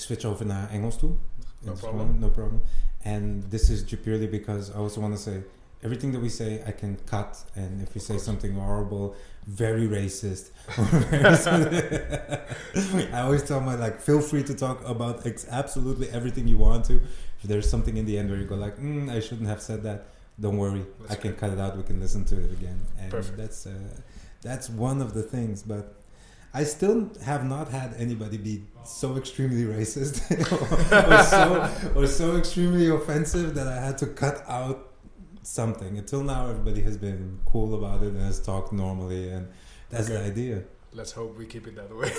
switch over naar Engels toe. No It's problem. fine, no problem. And this is purely because I also want to say everything that we say I can cut, and if we say something horrible, very racist, or I always tell my feel free to talk about absolutely everything you want to. If there's something in the end where you go I shouldn't have said that, don't worry, I can cut it out. We can listen to it again, and Perfect. That's one of the things. But I still have not had anybody be so extremely racist or so extremely offensive that I had to cut out something. Until now, everybody has been cool about it and has talked normally, and that's the idea. Let's hope we keep it that way.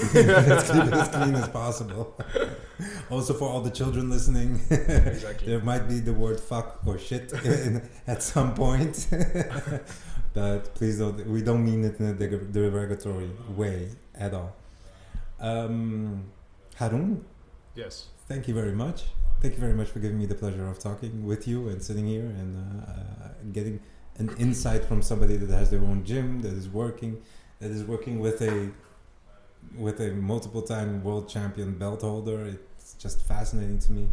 Let's keep it as clean as possible. Also, for all the children listening, Exactly. there might be the word fuck or shit at some point. But please don't. We don't mean it in a derogatory way at all. Harun, Yes. thank you very much. Thank you very much for giving me the pleasure of talking with you and sitting here and getting an insight from somebody that has their own gym, that is working with a multiple time world champion belt holder. It's just fascinating to me.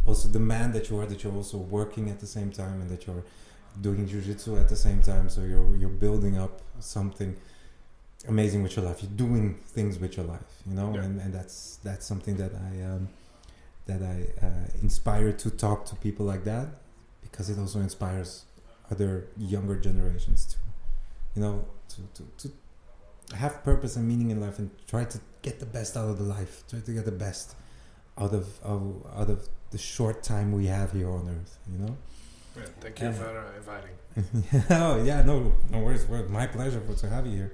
Also, the man that you are, that you're also working at the same time, and that you're doing jiu-jitsu at the same time. So you're building up something amazing with your life. You're doing things with your life, Yeah. and that's something that I inspire to talk to people like that, because it also inspires other younger generations to have purpose and meaning in life, and try to get the best out of the life. Try to get the best out of the short time we have here on earth. Yeah, thank you for inviting. Oh yeah, no worries. Well, my pleasure to have you here.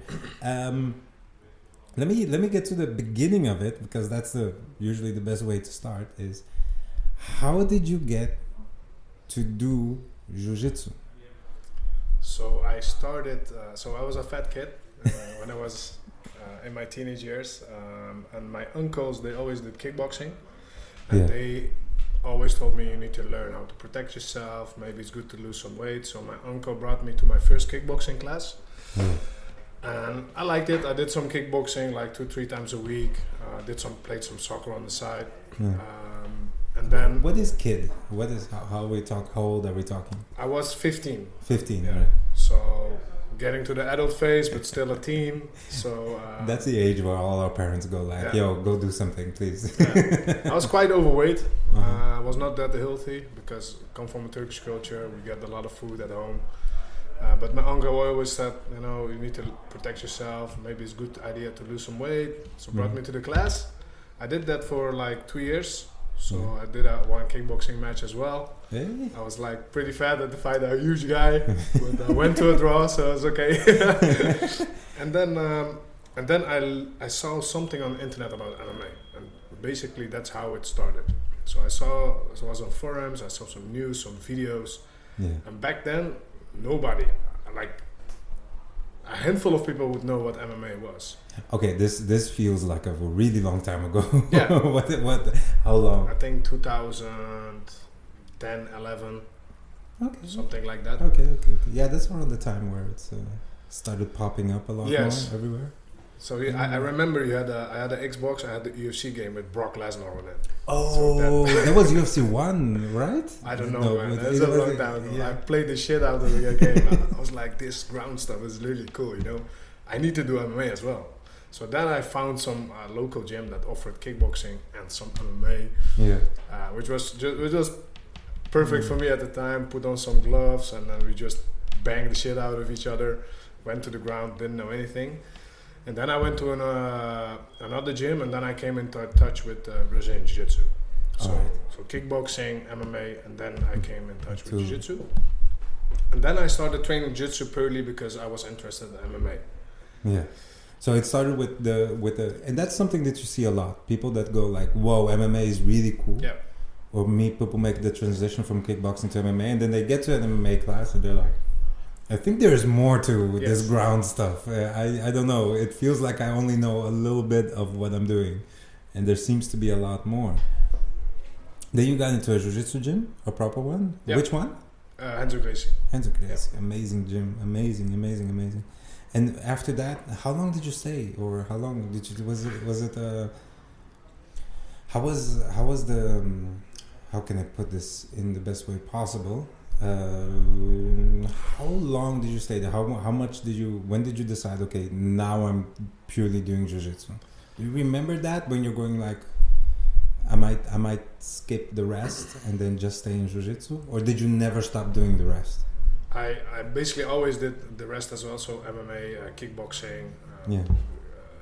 Let me get to the beginning of it, because that's usually the best way to start. Is how did you get to do jiu-jitsu? So I started. So I was a fat kid when I was in my teenage years, and my uncles, they always did kickboxing, and they always told me you need to learn how to protect yourself. Maybe it's good to lose some weight. So my uncle brought me to my first kickboxing class. And I liked it. I did some kickboxing 2-3 times a week. Played some soccer on the side. And then what is kid? What is how we talk? How old are we talking? I was 15. 15. Yeah. Right. So getting to the adult phase, but still a teen. So that's the age where all our parents go "Yo, go do something, please." I was quite overweight. I was not that healthy because I come from a Turkish culture. We get a lot of food at home. But my uncle always said, you need to protect yourself. Maybe it's a good idea to lose some weight. So brought me to the class. I did that for 2 years. So I did one kickboxing match as well. Hey. I was pretty fat at the fight, a huge guy. But I went to a draw, so it was okay. And then I saw something on the internet about MMA. And basically that's how it started. So I was on forums, I saw some news, some videos. Yeah. And back then, nobody, a handful of people would know what MMA was. Okay, this feels like a really long time ago. Yeah. How long? I think 2010, 11, something like that. Okay. Yeah, that's around the time where it's started popping up a lot more everywhere. So I remember I had an Xbox, I had the UFC game with Brock Lesnar on it. Oh, so that was UFC 1, right? I don't know, man. That was a long time ago. Yeah. I played the shit out of the game. I was like, this ground stuff is really cool, I need to do MMA as well. So then I found some local gym that offered kickboxing and some MMA, which was perfect for me at the time. Put on some gloves and then we just banged the shit out of each other. Went to the ground, didn't know anything. And then I went to another gym, and then I came into touch with Brazilian Jiu-Jitsu. So kickboxing, MMA, and then I came in touch with Jiu-Jitsu. And then I started training Jiu-Jitsu purely because I was interested in MMA. Yeah. So it started with the and that's something that you see a lot. People that go "Whoa, MMA is really cool." Yeah. Or people make the transition from kickboxing to MMA, and then they get to an MMA class, and they're like, I think there's more to this ground stuff. I don't know. It feels like I only know a little bit of what I'm doing. And there seems to be a lot more. Then you got into a jiu-jitsu gym, a proper one? Yep. Which one? Renzo Gracie. Renzo Gracie. Yep. Amazing gym. Amazing. And after that, how long did you stay? Or how long did you... Was it How was the how can I put this in the best way possible? How long did you stay there? How much did you? When did you decide? Okay, now I'm purely doing jiu-jitsu. Do you remember that when you're going like, I might skip the rest and then just stay in jiu-jitsu, or did you never stop doing the rest? I basically always did the rest as well. So MMA, kickboxing.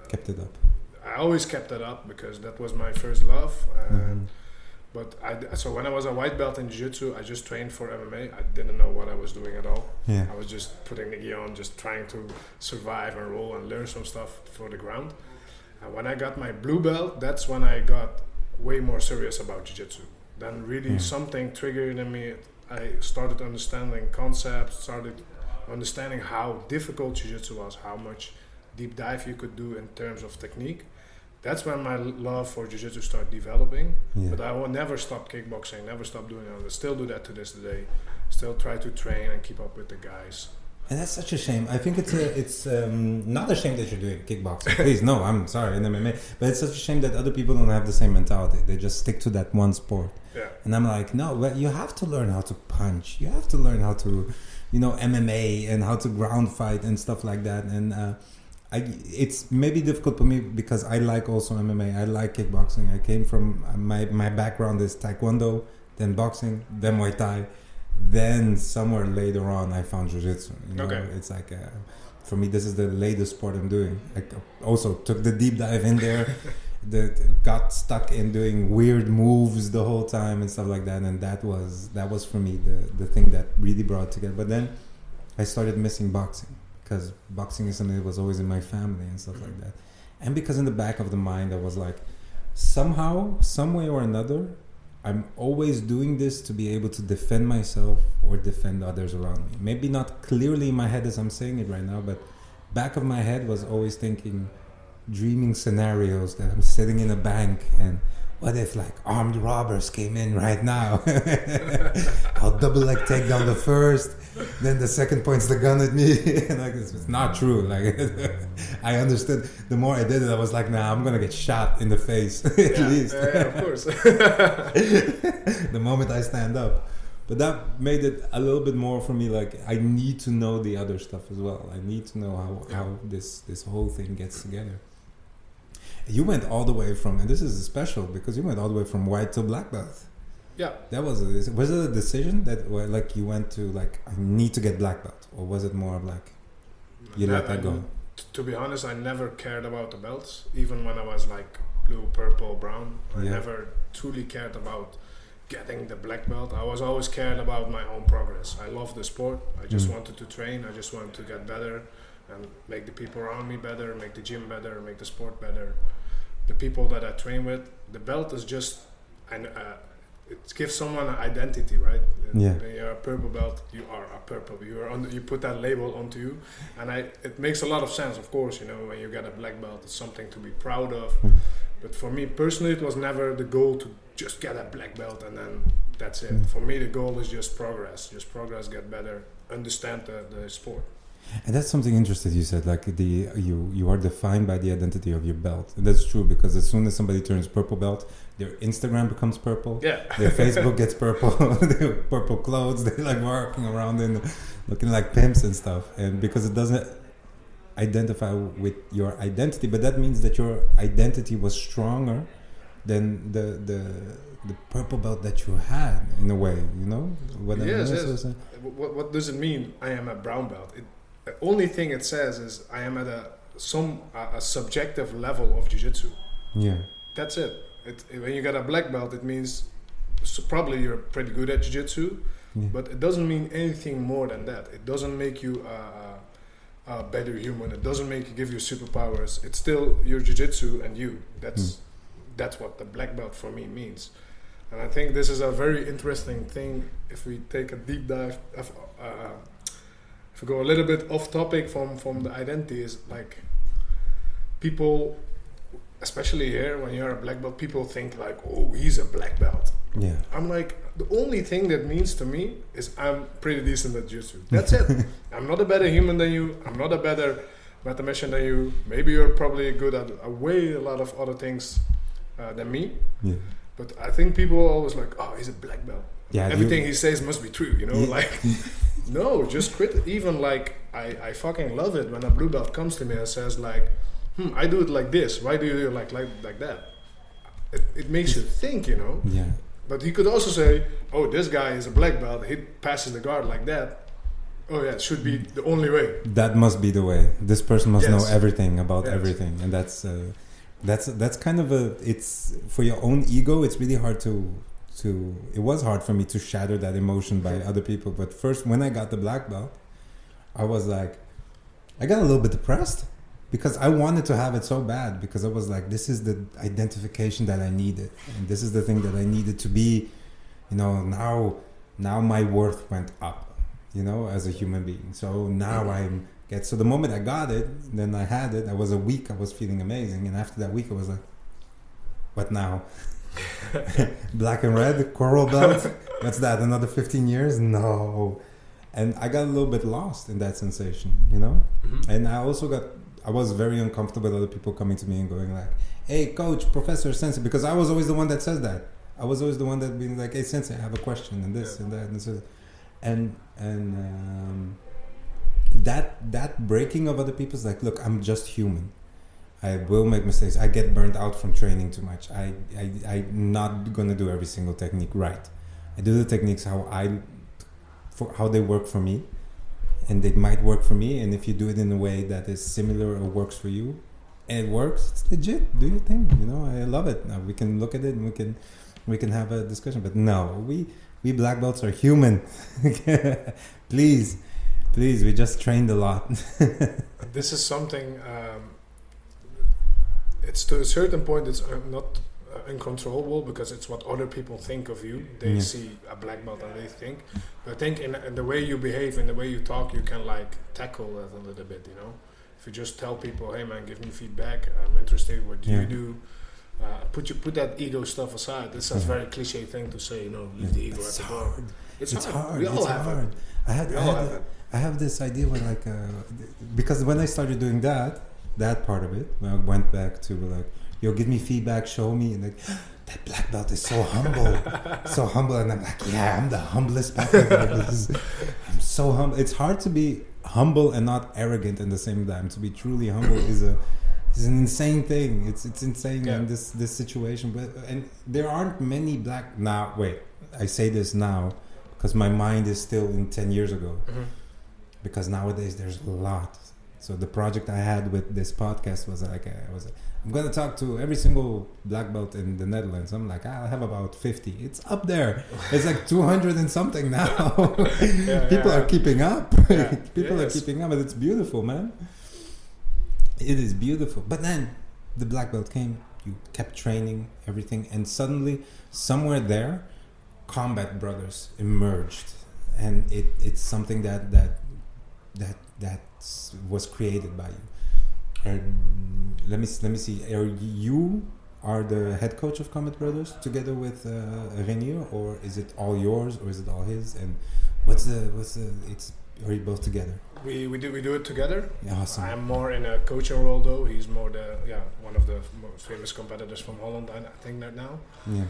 Kept it up. I always kept it up because that was my first love. But so when I was a white belt in jiu-jitsu, I just trained for MMA. I didn't know what I was doing at all. Yeah. I was just putting the gi on, just trying to survive and roll and learn some stuff for the ground. And when I got my blue belt, that's when I got way more serious about jiu-jitsu. Then really something triggered in me. I started understanding concepts, started understanding how difficult jiu-jitsu was, how much deep dive you could do in terms of technique. That's when my love for jiu-jitsu started developing. Yeah. But I will never stop kickboxing, never stop doing it. I still do that to this day. Still try to train and keep up with the guys. And that's such a shame. I think it's not a shame that you're doing kickboxing. Please, no, I'm sorry, in MMA. But it's such a shame that other people don't have the same mentality. They just stick to that one sport. Yeah. And I'm like, no, but you have to learn how to punch. You have to learn how to, MMA and how to ground fight and stuff like that. And it's maybe difficult for me because I like also MMA. I like kickboxing. I came from, my background is taekwondo, then boxing, then Muay Thai. Then somewhere later on I found jiu-jitsu. Okay. It's like for me this is the latest sport I'm doing. I also took the deep dive in there, got stuck in doing weird moves the whole time and stuff like that, and that was for me the thing that really brought it together. But then I started missing boxing because boxing is something that was always in my family and stuff like that, and because in the back of the mind I was like, somehow, some way or another, I'm always doing this to be able to defend myself or defend others around me. Maybe not clearly in my head as I'm saying it right now, but back of my head was always thinking, dreaming scenarios that I'm sitting in a bank and what if like armed robbers came in right now? I'll double leg take down the first, then the second points the gun at me. And like it's not true. Like I understood. The more I did it, I was like, nah, I'm gonna get shot in the face at least. Yeah, of course. The moment I stand up. But that made it a little bit more for me like I need to know the other stuff as well. I need to know how this whole thing gets together. You went all the way from, and this is special because you went all the way from white to black belt. Yeah. That was it a decision that like you went to like I need to get black belt, or was it more of like you let that go? To be honest, I never cared about the belts, even when I was like blue, purple, brown. I never truly cared about getting the black belt. I was always cared about my own progress. I love the sport. I just wanted to train. I just wanted to get better and make the people around me better, make the gym better, make the sport better. The people that I train with, the belt is just, it gives someone an identity, right? Yeah. When you're a purple belt, you are a purple. You put that label onto you, and it makes a lot of sense, of course. When you get a black belt, it's something to be proud of. But for me personally, it was never the goal to just get a black belt and then that's it. For me, the goal is just progress, get better, understand the sport. And that's something interesting you said, like you are defined by the identity of your belt. And that's true because as soon as somebody turns purple belt, their Instagram becomes purple, their Facebook gets purple, they have purple clothes, they're like walking around and looking like pimps and stuff. And because it doesn't identify with your identity, but that means that your identity was stronger than the purple belt that you had in a way, Yes. What does it mean I am a brown belt? The only thing it says is I am at a subjective level of jiu-jitsu. Yeah. That's it. When you get a black belt, it means probably you're pretty good at jiu-jitsu, but it doesn't mean anything more than that. It doesn't make you a better human. It doesn't give you superpowers. It's still your jiu-jitsu and you. That's what the black belt for me means. And I think this is a very interesting thing if we take a deep dive. If we go a little bit off topic from the identity, is like people, especially here, when you're a black belt, people think like, oh, he's a black belt. Yeah. I'm like, the only thing that means to me is I'm pretty decent at jiu-jitsu. That's it. I'm not a better human than you. I'm not a better mathematician than you. Maybe you're probably good at a lot of other things. than me. Yeah. But I think people are always like, oh, he's a black belt. Yeah, everything he says must be true, you know? Yeah. Like, no, just quit. Even like, I fucking love it when a blue belt comes to me and says like, I do it like this. Why do you do it like that? It makes you think, you know? Yeah. But he could also say, oh, this guy is a black belt. He passes the guard like that. Oh yeah, it should be the only way. That must be the way. This person must know Yes. everything about Yes. everything, and that's kind of it's for your own ego. It's really hard to. It was hard for me to shatter that emotion by other people. But first, when I got the black belt, I was like, I got a little bit depressed because I wanted to have it so bad, because I was like, this is the identification that I needed, and this is the thing that I needed to be. You know, now my worth went up. You know, as a human being. So now so the moment I got it, then I had it. I was a week. I was feeling amazing, and after that week, I was like, what now? Black and red, coral belt. What's that? Another 15 years? No. And I got a little bit lost in that sensation, you know. Mm-hmm. And I was very uncomfortable with other people coming to me and going like, "Hey, coach, professor, sensei," because I was always the one that says that. I was always the one that being like, "Hey, sensei, I have a question," and this and that and so. And that breaking of other people's like, look, I'm just human. I will make mistakes. I get burned out from training too much. I'm not gonna do every single technique right. I do the techniques how they work for me, and they might work for me. And if you do it in a way that is similar or works for you, and it works, it's legit. Do your thing. You know, I love it. Now we can look at it and we can have a discussion. But no, we black belts are human. Please, we just trained a lot. This is something, it's to a certain point, it's not uncontrollable, because it's what other people think of you. They see a black belt and they think. But I think in the way you behave, in the way you talk, you can like tackle that a little bit, you know. If you just tell people, hey man, give me feedback, I'm interested, what do you do? Put that ego stuff aside. This is a very cliche thing to say, you know, leave the ego at the door. It's hard. We all have it. I have this idea when like because when I started doing that part of it, when I went back to like, yo, give me feedback, show me, and like, that black belt is so humble, and I'm like, yeah, I'm the humblest black belt. I'm so humble. It's hard to be humble and not arrogant in the same time. To be truly humble is an insane thing. It's insane in this situation. But and there aren't many black now. Wait, I say this now because my mind is still in 10 years ago. Mm-hmm. Because nowadays there's a lot. So the project I had with this podcast was like, I'm gonna talk to every single black belt in the Netherlands. I'm like, I'll have about 50. It's up there. It's like 200 and something now. People are keeping up. People are keeping up, and it's beautiful, man. It is beautiful. But then the black belt came, you kept training, everything, and suddenly somewhere there, Combat Brothers emerged, and it's something that was created by you. And let me see. You are the head coach of Combat Brothers together with Reinier, or is it all yours, or is it all his? And what's the? Are you both together? We do it together. Yeah, awesome. I'm more in a coaching role though. He's more one of the most famous competitors from Holland. I think that now. Yeah.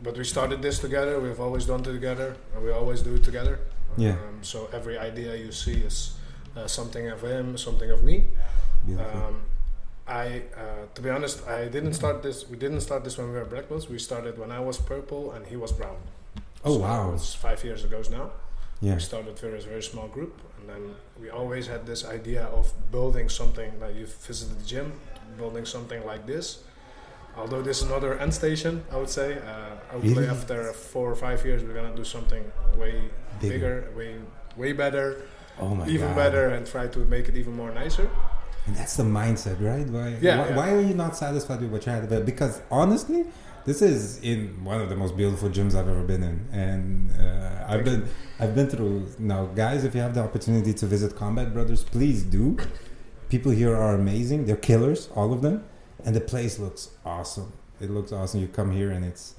But we started this together. We've always done it together, and we always do it together. Yeah. So every idea you see is something of him, something of me. To be honest, I didn't start this. We didn't start this when we were black belts. We started when I was purple and he was brown. Oh, so wow! It's 5 years ago now. Yeah. We started with a very small group, and then we always had this idea of building something. Like you visited the gym, building something like this. Although this is another end station, I would say. Hopefully after 4 or 5 years, we're gonna do something way bigger, way better, even better, and try to make it even more nicer. And that's the mindset, right? Why are you not satisfied with what you had? Because honestly, this is in one of the most beautiful gyms I've ever been in, and I've been through. Now, guys, if you have the opportunity to visit Combat Brothers, please do. People here are amazing. They're killers, all of them. And the place looks awesome. It looks awesome. You come here and it's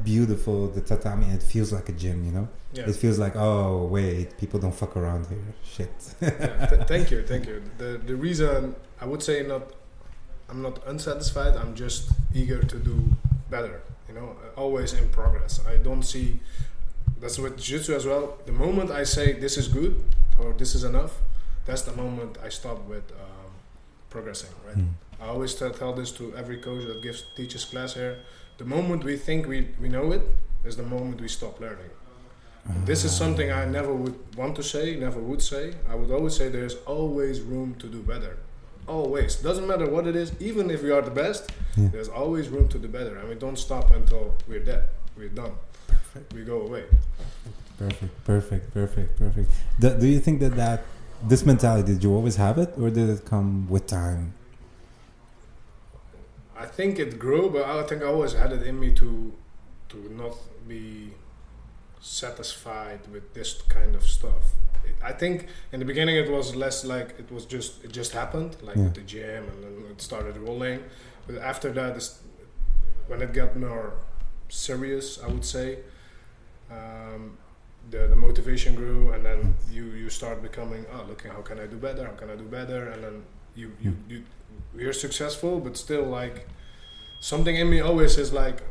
beautiful. The tatami, and it feels like a gym, you know? Yeah. It feels like, oh, wait, people don't fuck around here. Shit. Thank you. The reason, I would say not I'm not unsatisfied. I'm just eager to do better. You know, always in progress. I don't see. That's with jiu-jitsu as well. The moment I say this is good or this is enough, that's the moment I stop with progressing. Right. I always tell this to every coach that teaches class here. The moment we think we know it is the moment we stop learning. This is something I never would want to say, never would say. I would always say there's always room to do better. Always. Doesn't matter what it is, even if we are the best, there's always room to do better. And we don't stop until we're dead. We're done. Perfect. We go away. Perfect. Do you think that this mentality, did you always have it, or did it come with time? I think it grew, but I think I always had it in me to not be satisfied with this kind of stuff. I think in the beginning it was less like it just happened, like with the gym, and then it started rolling. But after that, when it got more serious, I would say, the motivation grew, and then you start becoming, looking, how can I do better? And then you're successful, but still like something in me always is like,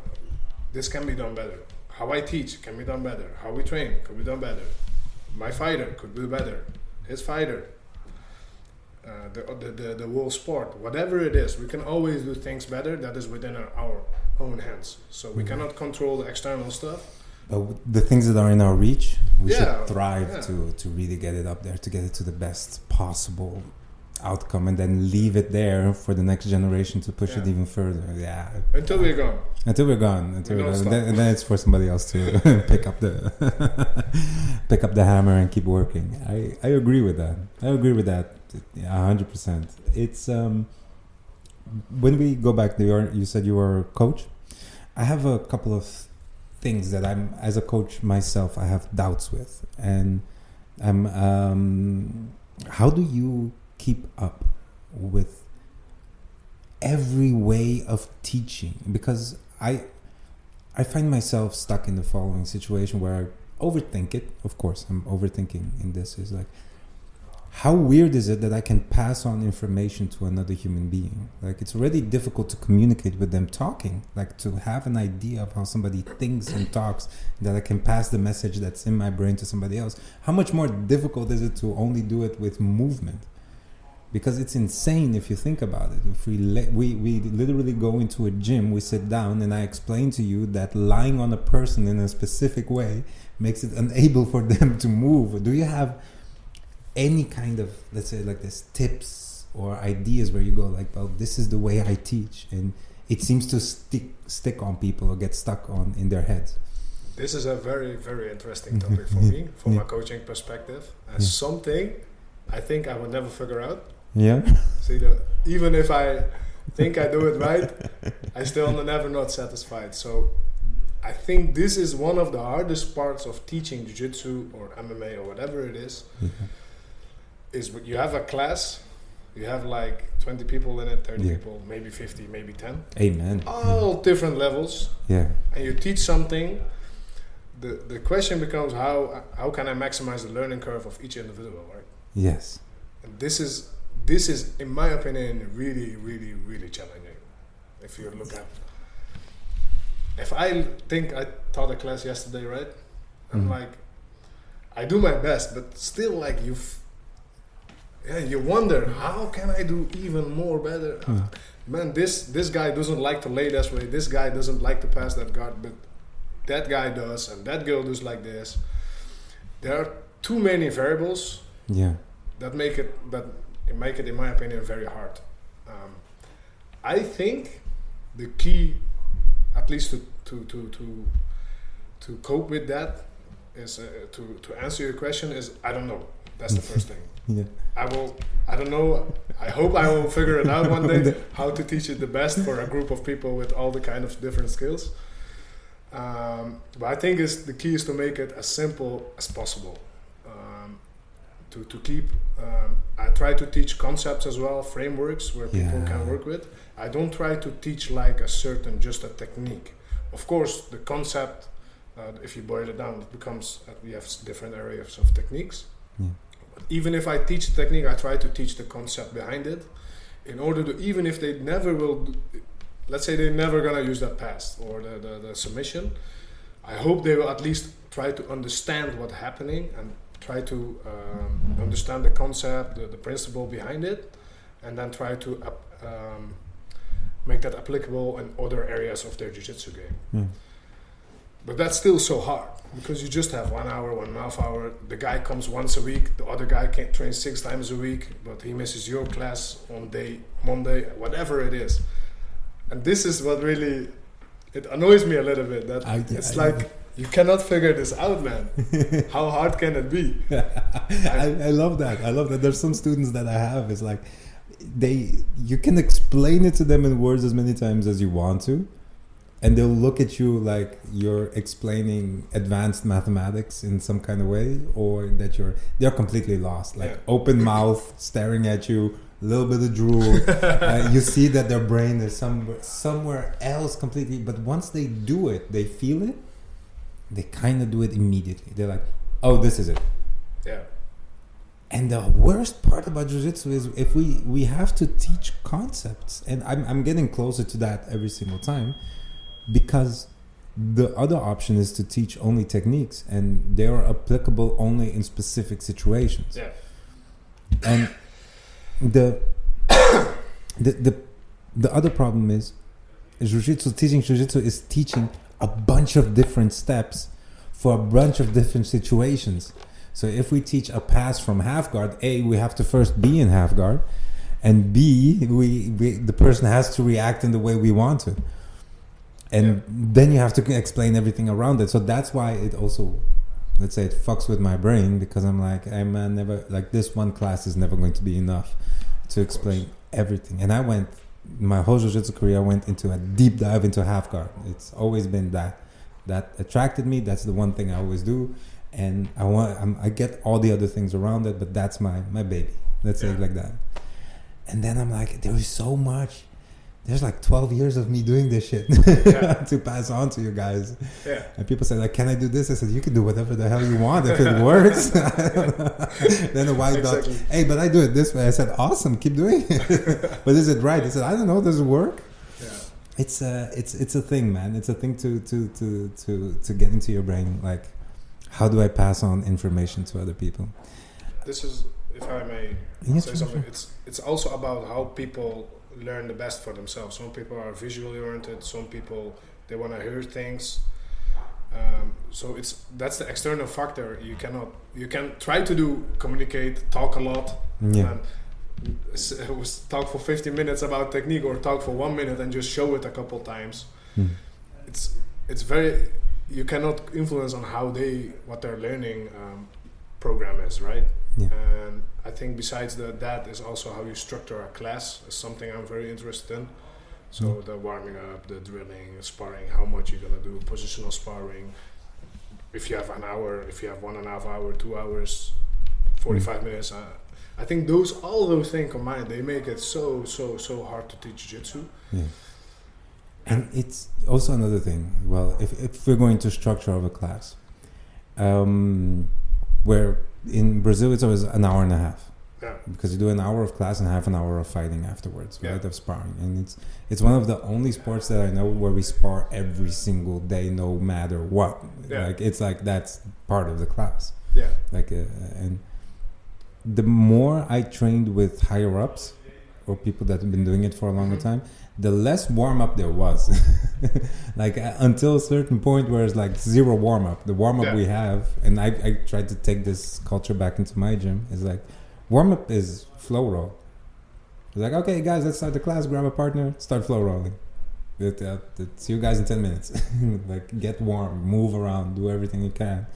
this can be done better. How I teach can be done better. How we train could be done better. My fighter could do better. His fighter. The whole sport. Whatever it is, we can always do things better. That is within our own hands. So we cannot control the external stuff. But the things that are in our reach, we should thrive to really get it up there, to get it to the best possible outcome, and then leave it there for the next generation to push it even further. Until we're gone. And then it's for somebody else to pick up the hammer and keep working. I agree with that. 100%. It's when we go back there, you said you were a coach. I have a couple of things that I'm, as a coach myself, I have doubts with, and how do you keep up with every way of teaching? Because I find myself stuck in the following situation where I overthink it. Of course, I'm overthinking in this. Is like, how weird is it that I can pass on information to another human being? Like, it's already difficult to communicate with them talking, like to have an idea of how somebody thinks and talks, that I can pass the message that's in my brain to somebody else. How much more difficult is it to only do it with movement? Because it's insane if you think about it. If we literally go into a gym, we sit down, and I explain to you that lying on a person in a specific way makes it unable for them to move. Do you have any kind of, let's say like this, tips or ideas where you go like, well, this is the way I teach, and it seems to stick on people or get stuck on in their heads? This is a very, very interesting topic for me, from my coaching perspective, and something I think I will never figure out. See, even if I think I do it right, I still never not satisfied. So I think this is one of the hardest parts of teaching jiu-jitsu or MMA or whatever it is. Is you have a class, you have like 20 people in it, 30 people, maybe 50, maybe 10. Amen. All different levels. And you teach something. The question becomes, how can I maximize the learning curve of each individual, right? Yes. And this is, in my opinion, really, really, really challenging. If you look at, if I think I taught a class yesterday, right? I'm like, I do my best, but still, like you wonder, how can I do even more better? Man, this guy doesn't like to lay this way. This guy doesn't like to pass that guard, but that guy does, and that girl does like this. There are too many variables. That make it, in my opinion, very hard. I think the key, at least to cope with that, is to answer your question is, I don't know. That's the first thing. I don't know. I hope I will figure it out one day how to teach it the best for a group of people with all the kind of different skills. But I think the key is to make it as simple as possible. To keep, I try to teach concepts as well, frameworks where people can work with. I don't try to teach like just a technique. Of course, the concept, if you boil it down, it becomes that we have different areas of techniques. But even if I teach the technique, I try to teach the concept behind it in order to, even if they never will, let's say they're never gonna use that pass or the submission, I hope they will at least try to understand what's happening and try to understand the concept, the principle behind it, and then try to make that applicable in other areas of their jiu-jitsu game. But that's still so hard because you just have 1 hour, 1.5 hours. The guy comes once a week, the other guy can train 6 times a week, but he misses your class on day Monday, whatever it is. And this is what really, it annoys me a little bit, that it's like you cannot figure this out, man. How hard can it be? I love that. I love that. There's some students that I have, it's like you can explain it to them in words as many times as you want to, and they'll look at you like you're explaining advanced mathematics in some kind of way, or that they're completely lost, like open mouth, staring at you, a little bit of drool. You see that their brain is somewhere else completely, but once they do it, they feel it, they kind of do it immediately. They're like, oh, this is it. Yeah. And the worst part about jiu-jitsu is if we have to teach concepts, and I'm getting closer to that every single time, because the other option is to teach only techniques, and they are applicable only in specific situations. Yeah. And the other problem is teaching jiu-jitsu is teaching a bunch of different steps for a bunch of different situations. So if we teach a pass from half guard, A, we have to first be in half guard, and B, the person has to react in the way we want to. And then you have to explain everything around it. So that's why it also, let's say, it fucks with my brain, because I'm like, never, like, this one class is never going to be enough to explain everything. And my whole jiu-jitsu career, I went into a deep dive into half guard. It's always been that attracted me. That's the one thing I always do. And I get all the other things around it, but that's my baby. Let's say it like that. And then I'm like, there is so much. There's like 12 years of me doing this shit to pass on to you guys. Yeah. And people say, like, can I do this? I said, you can do whatever the hell you want if it works. Then the white belt, hey, but I do it this way. I said, awesome, keep doing it. But is it right? I said, I don't know, does it work? Yeah. It's a thing, man. It's a thing to get into your brain. Like, how do I pass on information to other people? This is, if I may say something, it's also about how people learn the best for themselves. Some people are visually oriented, some people, they want to hear things. So that's the external factor. You can try to communicate, talk a lot, and talk for 50 minutes about technique, or talk for 1 minute and just show it a couple times. It's very, you cannot influence on what their learning program is, right? Yeah. And I think besides that is also how you structure a class is something I'm very interested in. So the warming up, the drilling, sparring, how much you're gonna do, positional sparring. If you have an hour, if you have 1.5 hours, 2 hours, 45 minutes. I think all those things combined, they make it so hard to teach jiu-jitsu. Yeah. And it's also another thing. Well, if we're going to structure of a class, where in Brazil it's always an hour and a half, because you do an hour of class and half an hour of fighting afterwards, right? Of sparring, and it's one of the only sports that I know where we spar every single day, no matter what. Like it's like that's part of the class. Yeah. Like and the more I trained with higher ups or people that have been doing it for a longer time, the less warm up there was. Like until a certain point where it's like zero warm up. The warm up we have, and I tried to take this culture back into my gym, is like warm up is flow roll. It's like, okay guys, let's start the class, grab a partner, start flow rolling. See you guys in 10 minutes. Like get warm, move around, do everything you can.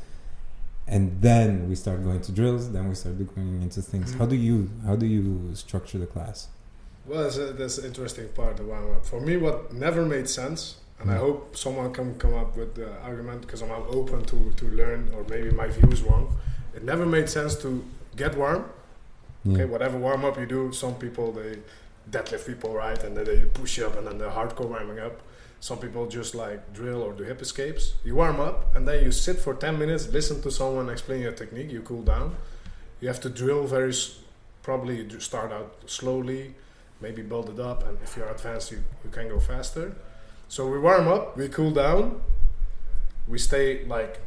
And then we start going to drills, then we start going into things. How do you structure the class? Well, that's an interesting part, the warm-up. For me, what never made sense, and I hope someone can come up with the argument, because I'm open to learn, or maybe my view is wrong. It never made sense to get warm. Okay, whatever warm-up you do, some people, they deadlift people, right? And then they push up, and then they're hardcore warming up. Some people just like drill or do hip escapes. You warm up, and then you sit for 10 minutes, listen to someone explain your technique, you cool down. You have to drill probably start out slowly, maybe build it up, and if you're advanced, you can go faster. So we warm up, we cool down, we stay like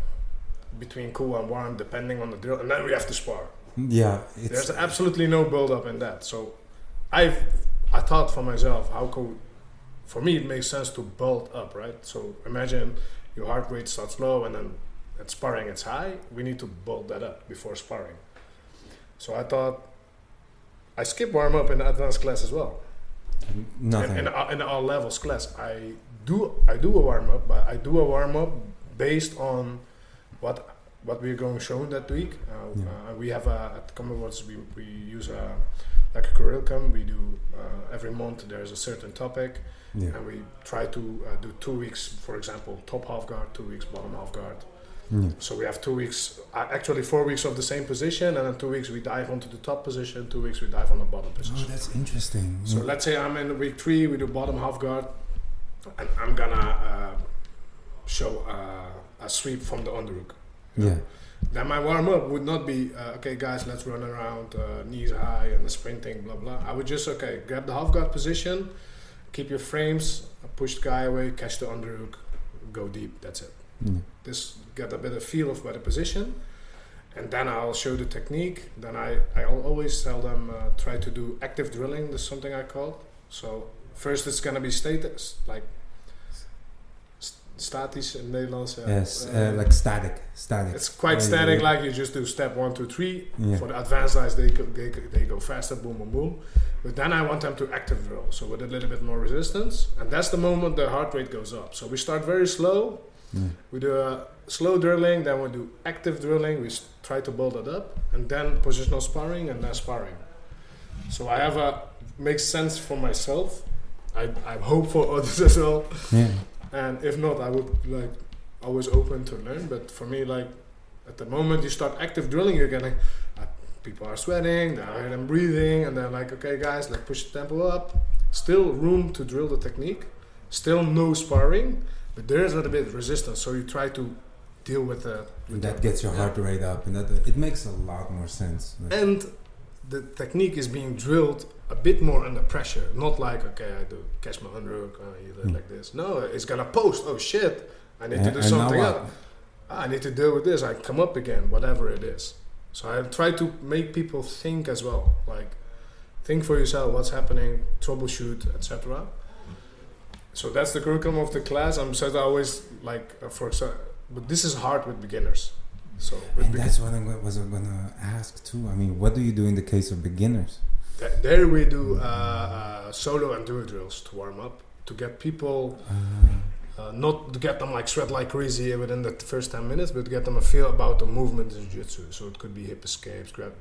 between cool and warm depending on the drill, and then we have to spar. Yeah, there's absolutely no build up in that. So I thought for myself, for me it makes sense to build up, right? So imagine your heart rate starts low and then at sparring it's high. We need to build that up before sparring. So I thought I skip warm up in the advanced class as well. Nothing. In all levels class, I do a warm up, but I do a warm up based on what we're going showing that week. We have at Commonwealth we use like a curriculum. We do every month there's a certain topic, and we try to do 2 weeks, for example, top half guard, 2 weeks bottom half guard. So we have 2 weeks, actually 4 weeks of the same position, and then 2 weeks we dive onto the top position, 2 weeks we dive on the bottom position. Oh, that's interesting. So let's say I'm in week 3, we do bottom half guard, and I'm gonna show a sweep from the underhook. Yeah. Then my warm up would not be okay, guys, let's run around knees high and the sprinting, blah blah. I would just grab the half guard position, keep your frames, push the guy away, catch the underhook, go deep. That's it. Just get a bit of feel of where the position, and then I'll show the technique. Then I'll always tell them try to do active drilling. That's something I call. So first it's gonna be status, like statisch in Nederlands. Yes, like static. It's quite static, like you just do step 1, 2, 3. For the advanced guys, they go faster, boom, boom, boom. But then I want them to active drill, so with a little bit more resistance, and that's the moment the heart rate goes up. So we start very slow. We do a slow drilling, then we do active drilling. We try to build it up, and then positional sparring, and then sparring. So I have makes sense for myself. I hope for others as well. And if not, I would always open to learn. But for me, at the moment you start active drilling, you're getting people are sweating, I hear them breathing, and they're like, okay guys, let's push the tempo up. Still room to drill the technique. Still no sparring, but there is a little bit of resistance. So you try to deal with that. That gets your heart rate up, and it makes a lot more sense. And the technique is being drilled a bit more under pressure, not like I do catch my underhook, you do it like this. No, it's gonna post. Oh shit! I need to do something else. I need to deal with this. I come up again, whatever it is. So I try to make people think as well, think for yourself what's happening, troubleshoot, etc. So that's the curriculum of the class. I'm said I always but this is hard with beginners. So that's what I was going to ask too. I mean, what do you do in the case of beginners? There we do solo and duo drills to warm up, to get people, not to get them sweat like crazy within the first 10 minutes, but to get them a feel about the movement in jiu-jitsu. So it could be hip escapes, grab,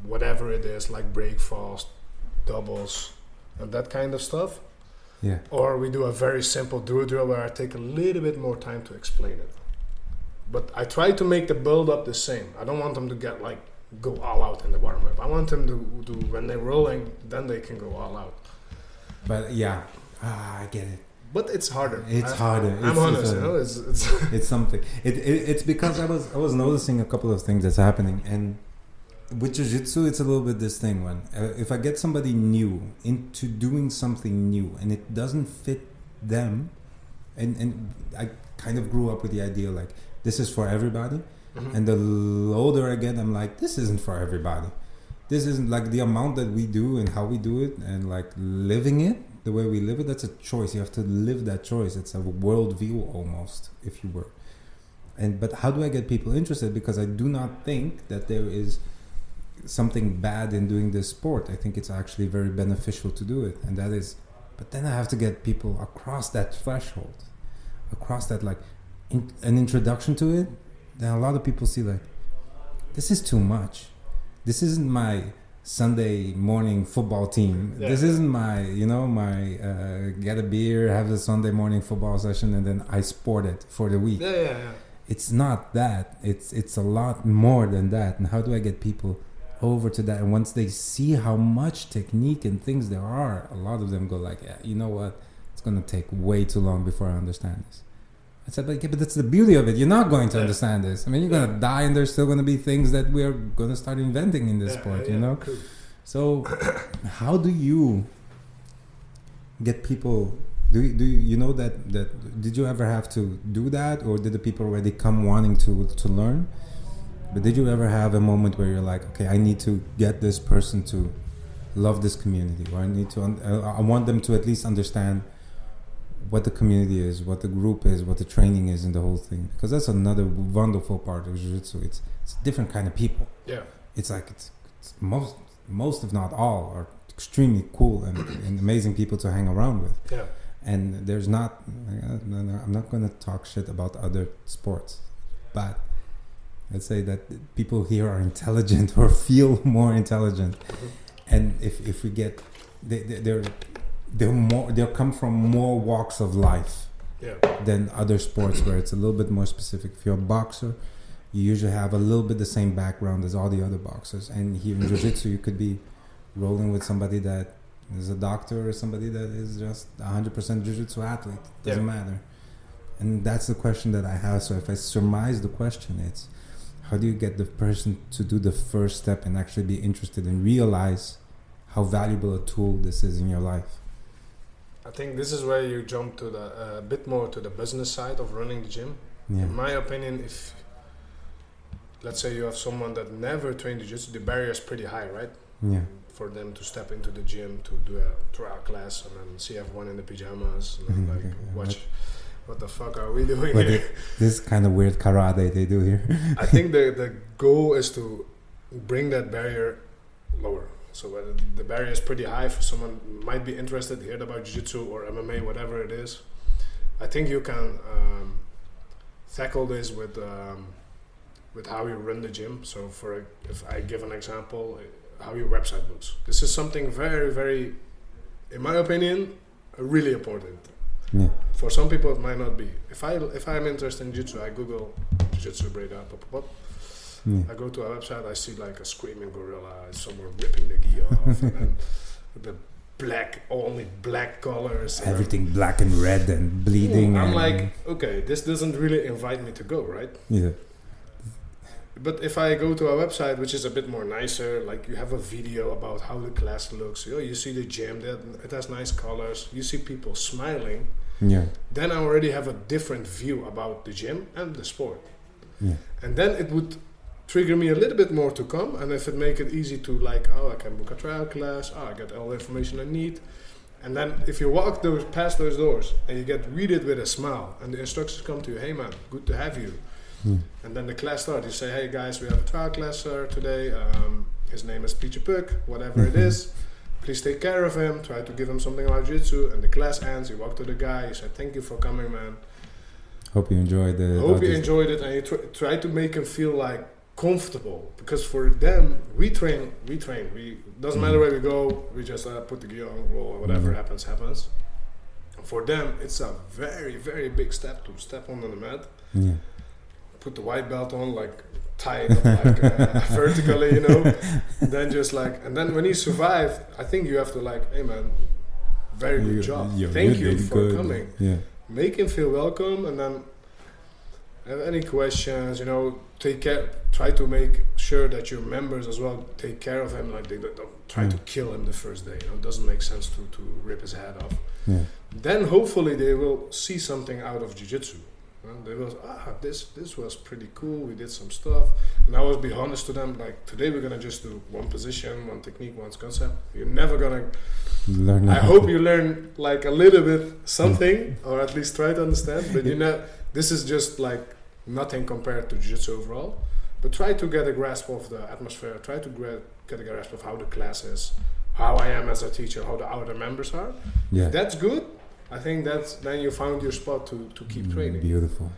whatever it is, like break fast, doubles, and that kind of stuff. Yeah. Or we do a very simple duo drill where I take a little bit more time to explain it. But I try to make the build up the same. I don't want them to get go all out in the warm up. I want them to do when they're rolling, then they can go all out. But I get it. But it's harder. It's harder. I'm honest, it's it's something. It's because I was noticing a couple of things that's happening, and with jiu-jitsu it's a little bit this thing when if I get somebody new into doing something new and it doesn't fit them, and I kind of grew up with the idea this is for everybody. And the older I get, I'm like, this isn't for everybody. This isn't the amount that we do and how we do it and living it, the way we live it, that's a choice. You have to live that choice. It's a worldview almost, if you were. But how do I get people interested? Because I do not think that there is something bad in doing this sport. I think it's actually very beneficial to do it. And that is, but then I have to get people across that threshold, across that an introduction to it. Then a lot of people see this is too much. This isn't my Sunday morning football team. Yeah. This isn't my get a beer, have a Sunday morning football session, and then I sport it for the week. Yeah. It's not that. It's a lot more than that. And how do I get people over to that? And once they see how much technique and things there are, a lot of them go you know what? It's going to take way too long before I understand this. I said, but that's the beauty of it. You're not going to understand this. I mean, you're going to die, and there's still going to be things that we're going to start inventing in this sport, you know? Cool. So, how do you get people? Do you know that did you ever have to do that, or did the people already come wanting to learn? But did you ever have a moment where you're like, okay, I need to get this person to love this community, or I need to I want them to at least understand what the community is, what the group is, what the training is, and the whole thing, because that's another wonderful part of jiu-jitsu. It's a different kind of people. Yeah, it's like it's most if not all are extremely cool and amazing people to hang around with. Yeah, and there's not I'm not going to talk shit about other sports, but let's say that people here are intelligent or feel more intelligent, and if we get they'll come from more walks of life than other sports where it's a little bit more specific. If you're a boxer, you usually have a little bit the same background as all the other boxers, and here in jiu-jitsu you could be rolling with somebody that is a doctor or somebody that is just 100% jiu-jitsu athlete. Doesn't matter. And that's the question that I have. So if I surmise the question, it's how do you get the person to do the first step and actually be interested and realize how valuable a tool this is in your life? I think this is where you jump to the a bit more to the business side of running the gym. Yeah. In my opinion, if let's say you have someone that never trained jiu-jitsu, the barrier is pretty high, right? Yeah. For them to step into the gym to do a trial class and then see everyone in the pajamas and then watch what the fuck are we doing here? This kind of weird karate they do here. I think the goal is to bring that barrier lower. So the barrier is pretty high for someone who might be interested, heard about jiu-jitsu or MMA, whatever it is. I think you can tackle this with how you run the gym. So if I give an example, how your website looks. This is something very, very, in my opinion, really important. Yeah. For some people it might not be. If I'm interested in jiu-jitsu, I Google jiu-jitsu Breda, I go to a website, I see like a screaming gorilla somewhere ripping the gi off, and then the only black colors. Everything black and red and bleeding. I'm like, okay, this doesn't really invite me to go, right? Yeah. But if I go to a website which is a bit more nicer, like you have a video about how the class looks, you see the gym, it has nice colors, you see people smiling, then I already have a different view about the gym and the sport. Yeah. And then it would trigger me a little bit more to come, and if it make it easy to like, I can book a trial class, I get all the information I need. And then if you walk past those doors and you get greeted with a smile and the instructors come to you, hey man, good to have you. And then the class starts. You say, hey guys, we have a trial class today. His name is Peter Puck, whatever it is. Please take care of him. Try to give him something about jiu-jitsu. And the class ends. You walk to the guy. You say, thank you for coming, man. Hope you enjoyed it. Hope you enjoyed it. And you try to make him feel like comfortable. Because for them, we train. Doesn't matter where we go. We just put the gear on, roll, whatever happens. For them, it's a very, very big step to step onto the mat. Yeah. Put the white belt on, like tie it up like vertically, then just like, and then when he survived, I think you have to like, hey man, very good job, thank you for coming. Make him feel welcome, and then have any questions, take care, try to make sure that your members as well take care of him, like they don't try to kill him the first day. It doesn't make sense to rip his head off. Then hopefully they will see something out of jiu-jitsu. And they was, this was pretty cool, we did some stuff. And I always be honest to them, like, today we're going to just do one position, one technique, one concept. You're never going to learn. I hope you learn, like, a little bit something, or at least try to understand. But, this is just, like, nothing compared to jiu-jitsu overall. But try to get a grasp of the atmosphere, try to get a grasp of how the class is, how I am as a teacher, how the other members are. Yeah. If that's good, I think then you found your spot to keep training. Beautiful.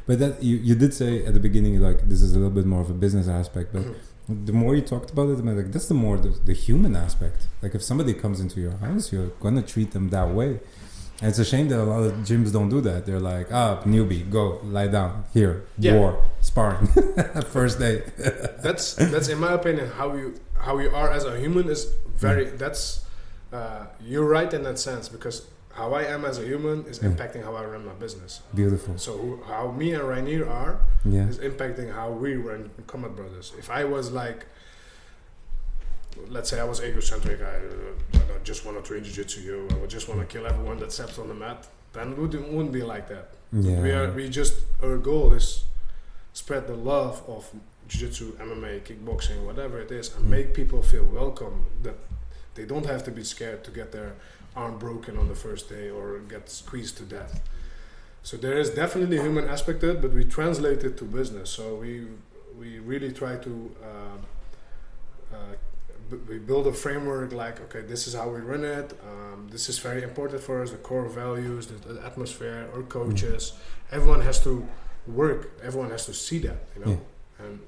But that you did say at the beginning, like, this is a little bit more of a business aspect, but the more you talked about it, I'm like, that's the more the human aspect. Like, if somebody comes into your house, you're gonna treat them that way. And it's a shame that a lot of gyms don't do that. They're like, newbie, go lie down here, war, sparring, first day. that's in my opinion how you are as a human is very. That's you're right in that sense, because how I am as a human is impacting how I run my business. Beautiful. So how me and Reinier are is impacting how we run Combat Brothers. If I was like let's say I was egocentric, I just want to train jiu-jitsu, I would just want to kill everyone that steps on the mat, then it wouldn't be like that. Yeah. Our goal is spread the love of jiu-jitsu, MMA, kickboxing, whatever it is, and make people feel welcome, that they don't have to be scared to get their arm broken on the first day or get squeezed to death. So there is definitely a human aspect to it, but we translate it to business. So we really try to we build a framework like, okay, this is how we run it. This is very important for us, the core values, the atmosphere, our coaches. Everyone has to work. Everyone has to see that, you know. Yeah. And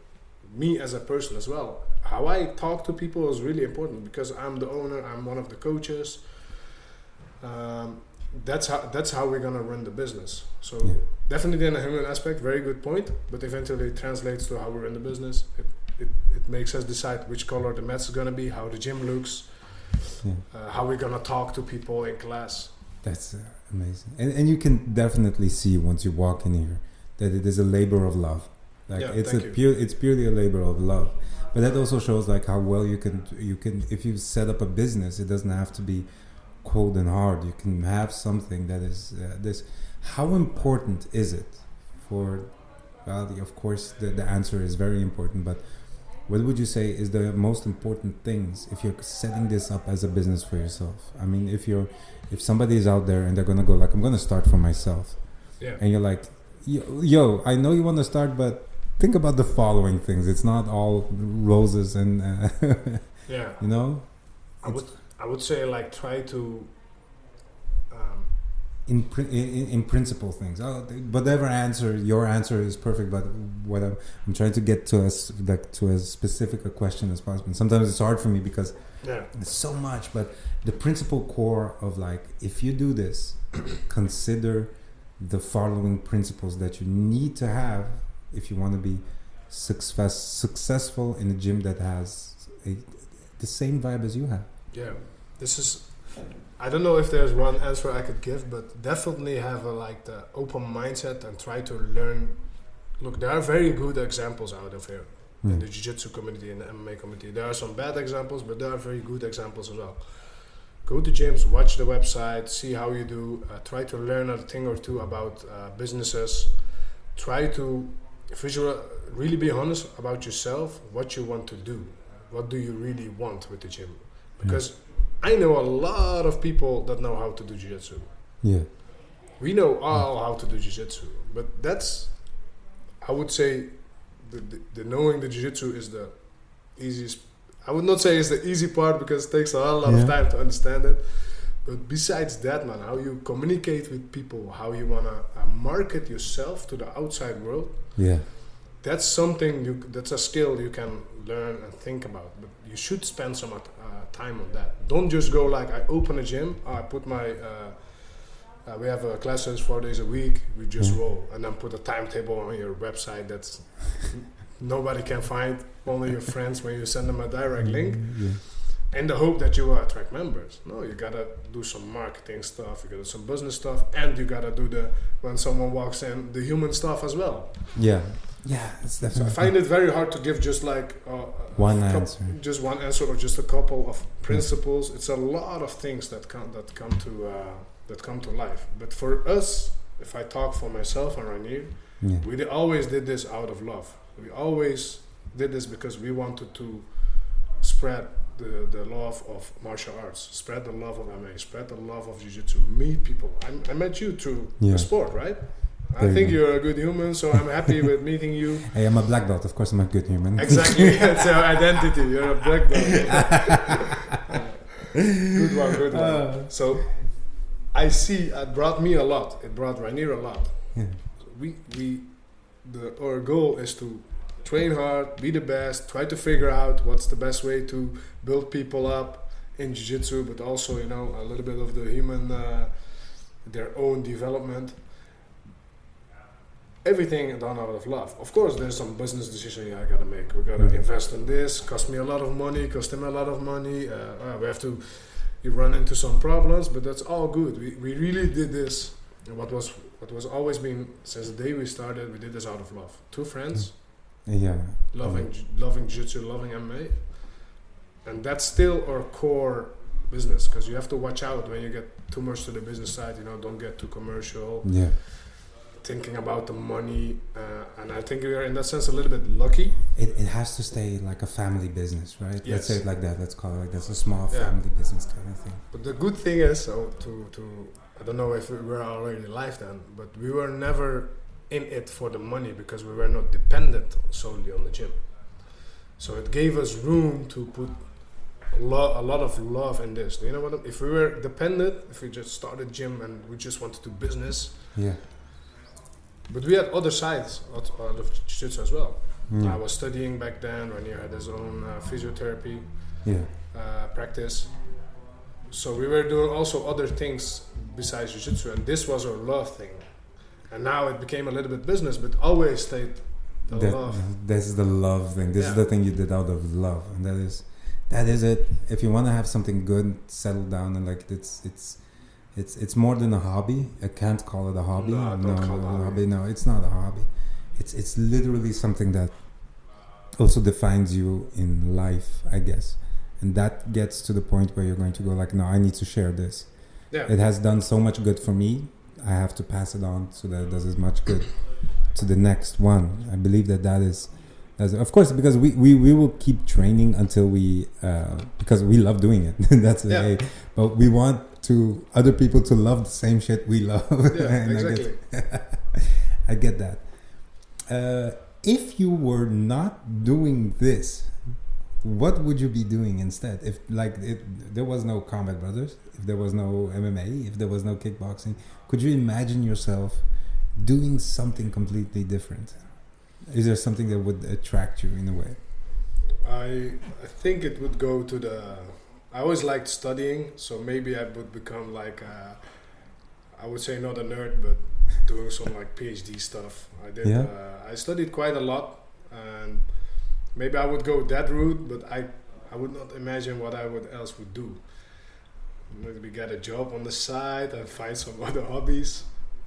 me as a person as well. How I talk to people is really important because I'm the owner. I'm one of the coaches. That's how we're gonna run the business. So definitely in a human aspect, very good point. But eventually it translates to how we run the business. It makes us decide which color the mat's is gonna be, how the gym looks, how we're gonna talk to people in class. That's amazing, and you can definitely see once you walk in here that it is a labor of love. Like it's purely a labor of love. But that also shows like how well you can if you set up a business, it doesn't have to be cold and hard. You can have something that is this. How important is it for? Well, of course, the answer is very important. But what would you say is the most important things if you're setting this up as a business for yourself? I mean, if somebody is out there and they're gonna go like, I'm gonna start for myself, and you're like, yo, I know you want to start, but think about the following things. It's not all roses and you know. I would say like try to in principle things. Whatever answer, your answer is perfect. But what I'm trying to get to as specific a question as possible. And sometimes it's hard for me because there's so much. But the principal core of like, if you do this, consider the following principles that you need to have if you want to be successful in a gym that has the same vibe as you have. Yeah, this is. I don't know if there's one answer I could give, but definitely have the open mindset and try to learn. Look, there are very good examples out of here in the jiu-jitsu community, in the MMA community. There are some bad examples, but there are very good examples as well. Go to gyms, watch the website, see how you do. Try to learn a thing or two about businesses. Try to really be honest about yourself, what you want to do. What do you really want with the gym? Because I know a lot of people that know how to do jiu-jitsu. Yeah. We know all how to do jiu-jitsu. But that's, I would say, the knowing the jiu-jitsu is the easiest. I would not say it's the easy part because it takes a lot of time to understand it. But besides that, man, how you communicate with people, how you want to market yourself to the outside world. Yeah. That's something, that's a skill you can learn and think about. But you should spend some time on that. Don't just go like, I open a gym, I put my, we have classes 4 days a week, we just roll. And then put a timetable on your website that's nobody can find, only your friends when you send them a direct link. And the hope that you will attract members. No, you gotta do some marketing stuff, you gotta do some business stuff, and you gotta do when someone walks in, the human stuff as well. Yeah. Yeah, it's definitely. So I find it very hard to give just like one answer or just a couple of principles. It's a lot of things that come to life. But for us, if I talk for myself and Reinier, we always did this out of love. We always did this because we wanted to spread the love of martial arts, spread the love of MMA, spread the love of jiu-jitsu, meet people. I met you through the sport, right? I think you're a good human, so I'm happy with meeting you. Hey, I'm a black belt. Of course, I'm a good human. Exactly. It's your identity. You're a black belt. Good one. So I see it brought me a lot. It brought Reinier a lot. Yeah. Our goal is to train hard, be the best, try to figure out what's the best way to build people up in jiu-jitsu, but also, a little bit of the human, their own development. Everything done out of love. Of course, there's some business decision I gotta make. We gotta invest in this. Cost me a lot of money. Cost him a lot of money. We have to. You run into some problems, but that's all good. We really did this. And what was always been since the day we started, we did this out of love. Two friends. Yeah. Loving jiu-jitsu, loving MMA. and that's still our core business, because you have to watch out when you get too much to the business side. Don't get too commercial. Yeah. Thinking about the money, and I think we are in that sense a little bit lucky. It has to stay like a family business, right? Yes. Let's say it like that. Let's call it like that's a small family business kind of thing. But the good thing is, I don't know if we were already live then, but we were never in it for the money, because we were not dependent solely on the gym. So it gave us room to put a lot of love in this. You know what? If we were dependent, if we just started gym and we just wanted to do business, yeah. But we had other sides out of jiu-jitsu as well. Mm. I was studying back then. Reinier had his own physiotherapy practice. So we were doing also other things besides jiu-jitsu, and this was our love thing. And now it became a little bit business, but always stayed the love. This is the love thing. This is the thing you did out of love, and that is it. If you want to have something good, settle down, and like it's more than a hobby. I can't call it a hobby. No, don't call it a hobby. No, it's not a hobby. It's literally something that also defines you in life, I guess. And that gets to the point where you're going to go like, no, I need to share this. Yeah. It has done so much good for me. I have to pass it on so that it does as much good to the next one. I believe that is of course, because we will keep training until we because we love doing it. That's the way. But we want to other people to love the same shit we love. Yeah, exactly. I get that. If you were not doing this, what would you be doing instead? If there was no Combat Brothers, if there was no MMA, if there was no kickboxing, could you imagine yourself doing something completely different? Is there something that would attract you in a way? I think it would go to I always liked studying, so maybe I would become like I would say not a nerd, but doing some like PhD stuff. I did. Yeah. I studied quite a lot, and maybe I would go that route, but I would not imagine what I else would do. Maybe get a job on the side and find some other hobbies.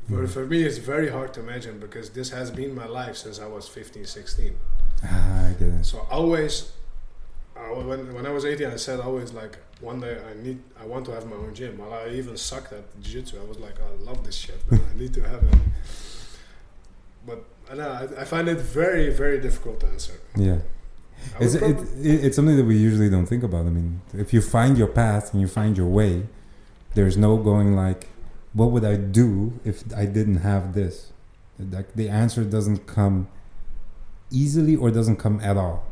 But for me, it's very hard to imagine, because this has been my life since I was 15, 16. I get it. So always, when I was 18, I said always like, one day I want to have my own gym. Well, I even sucked at jiu-jitsu. I was like, I love this shit, but I need to have it. But I find it very, very difficult to answer. Yeah. It's something that we usually don't think about. I mean, if you find your path and you find your way, there's no going like, what would I do if I didn't have this? Like the answer doesn't come easily or doesn't come at all.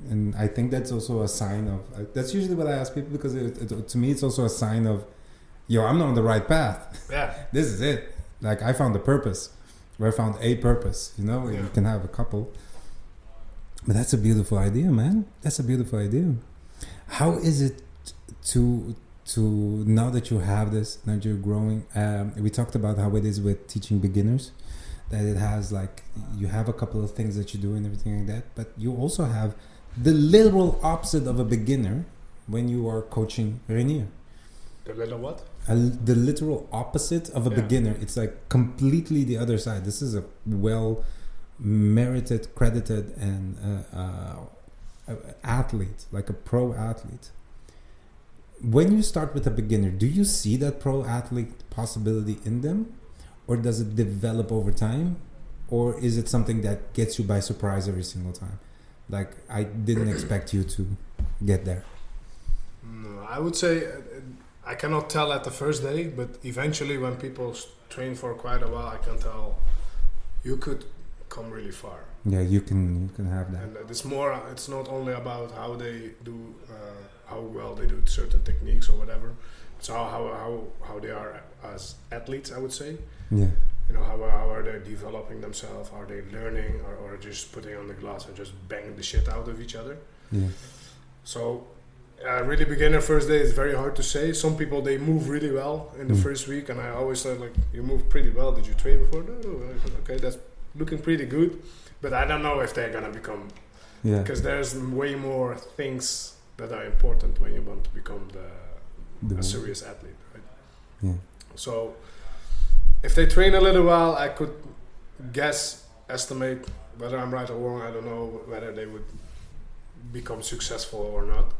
And I think that's also a sign of, that's usually what I ask people, because to me it's also a sign of, I'm not on the right path. Yeah. This is it. Like I found a purpose, or I found a purpose, You can have a couple. But that's a beautiful idea, man. That's a beautiful idea. How is it to now that you have this, now that you're growing, we talked about how it is with teaching beginners, that it has like, you have a couple of things that you do and everything like that, but you also have the literal opposite of a beginner when you are coaching Reinier. The little what? The literal opposite of a beginner. It's like completely the other side. This is a well merited, credited, and athlete, like a pro athlete. When you start with a beginner, do you see that pro athlete possibility in them, or does it develop over time, or is it something that gets you by surprise every single time? Like, I didn't expect you to get there. No, I would say I cannot tell at the first day, but eventually when people train for quite a while, I can tell you could come really far. Yeah, you can have that. And it's not only about how they do, how well they do certain techniques or whatever. It's how they are as athletes, I would say. Yeah. How are they developing themselves? Are they learning, or just putting on the glass and just banging the shit out of each other? Yeah. So, really beginner first day is very hard to say. Some people, they move really well in the first week, and I always said, like, you move pretty well. Did you train before? No. Okay, that's looking pretty good. But I don't know if they're gonna become, because there's way more things that are important when you want to become a serious athlete, right? Yeah. So if they train a little while, I could estimate whether I'm right or wrong. I don't know whether they would become successful or not.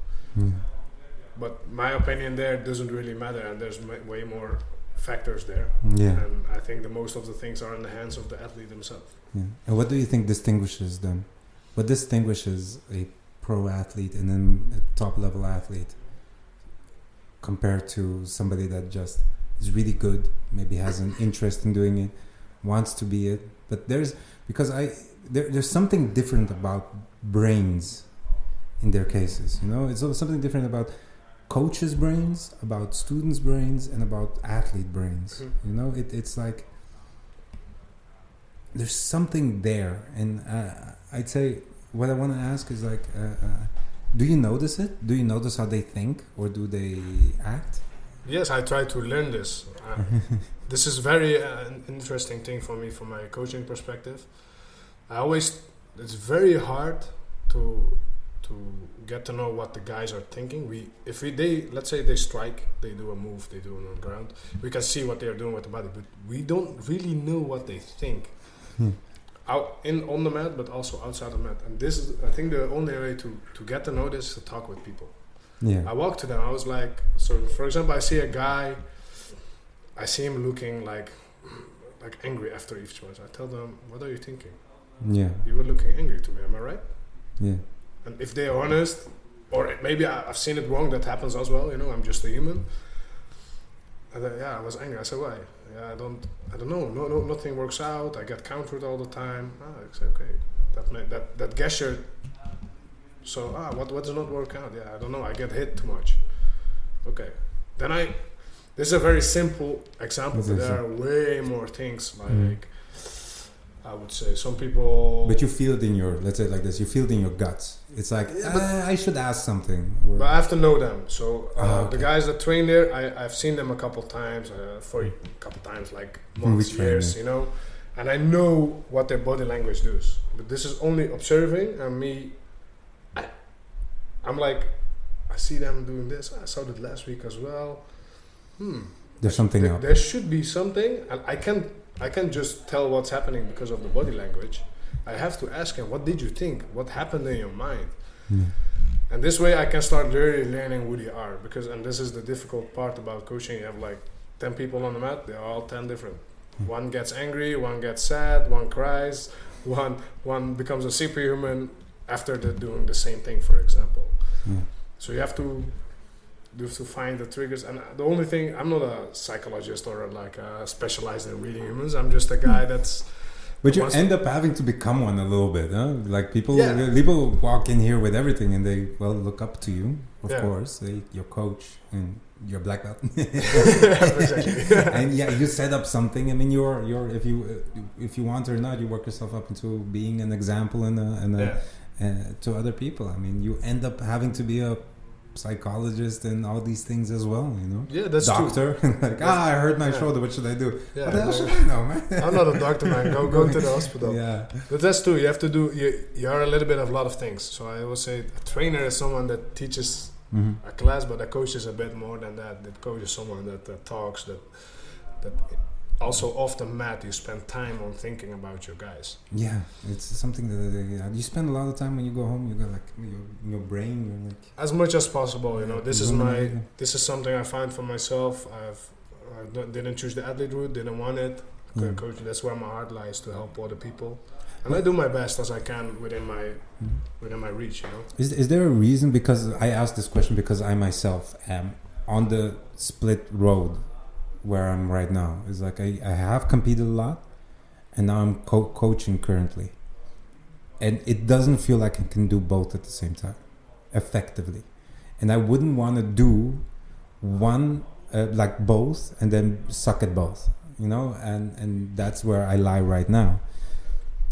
But my opinion there doesn't really matter, and there's way more factors there. Yeah. And I think most of the things are in the hands of the athlete himself. Yeah. And what do you think distinguishes them? What distinguishes a pro athlete and then a top level athlete compared to somebody that just is really good, maybe has an interest in doing it, wants to be it, but there's something different about brains in their cases, you know. It's something different about coaches' brains, about students' brains, and about athlete brains. You know, it's like there's something there, and I'd say what I want to ask is like, do you notice it? Do you notice how they think, or do they act? Yes, I try to learn this. This is very interesting thing for me from my coaching perspective. It's very hard to get to know what the guys are thinking. Let's say they strike, they do a move, they do it on the ground. We can see what they are doing with the body, but we don't really know what they think on the mat, but also outside the mat. And this is, I think, the only way to get to know this is to talk with people. Yeah. I walk to them. I was like, so for example, I see a guy. I see him looking like angry after each match. I tell them, "What are you thinking? Yeah. You were looking angry to me. Am I right?" Yeah. And if they are honest, or maybe I've seen it wrong, that happens as well. You know, I'm just a human. And then, I was angry. I said, "Why?" I don't know. No, nothing works out. I get countered all the time. I said, okay, that gesture. So what does not work out? I don't know. I get hit too much. Okay, then this is a very simple example, but there are way more things like I would say some people. But you feel it in your, let's say it like this, you feel it in your guts. It's like, I should ask something. But I have to know them. So the guys that train there, I've seen them a couple times, like months, years, you know, and I know what their body language does. But this is only observing, and me. I'm like, I see them doing this. I saw it last week as well. There's something up. There should be something, and I can't just tell what's happening because of the body language. I have to ask him, what did you think? What happened in your mind? And this way I can start really learning who they are. And this is the difficult part about coaching. You have like 10 people on the mat. They're all 10 different. One gets angry, one gets sad, one cries, one becomes a superhuman after they're doing the same thing, for example. So you have to find the triggers. And the only thing, I'm not a psychologist or like specialized in reading humans. I'm just a guy that's. But you end up having to become one a little bit, huh? Like people walk in here with everything, and they look up to you, of course. Your coach and your black belt. Exactly. And you set up something. I mean, you're if you want or not, you work yourself up into being an example and to other people. I mean, you end up having to be a psychologist and all these things as well, you know. Yeah, that's doctor. true. Like, I hurt my shoulder. What should I do? Yeah, what the hell should I know, man? I'm not a doctor, man. Go to the hospital. Yeah. But that's true. You have to do. You are a little bit of a lot of things. So I always say a trainer is someone that teaches a class, but a coach is a bit more than that. The coach is someone that talks. That also off the mat, you spend time on thinking about your guys. Yeah, it's something that you spend a lot of time when you go home. You got like your brain. You're like as much as possible. You know, this is something I find for myself. I didn't choose the athlete route. Didn't want it. Coach, that's where my heart lies, to help other people, and I do my best as I can within my reach. You know. Is there a reason? Because I asked this question because I myself am on the split road where I'm right now. It's like I have competed a lot, and now I'm coaching currently, and it doesn't feel like I can do both at the same time effectively, and I wouldn't want to do one like both and then suck at both, you know, and that's where I lie right now.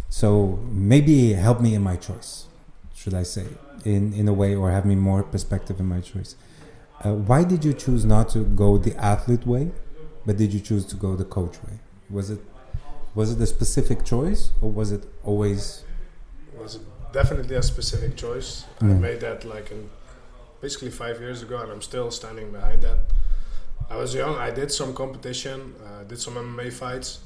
So maybe help me in my choice, should I say, in a way, or have me more perspective in my choice. Why did you choose not to go the athlete way, but did you choose to go the coach way? Was it a specific choice, or was it always? It was definitely a specific choice. I made that basically 5 years ago, and I'm still standing behind that. I was young. I did some competition, did some MMA fights,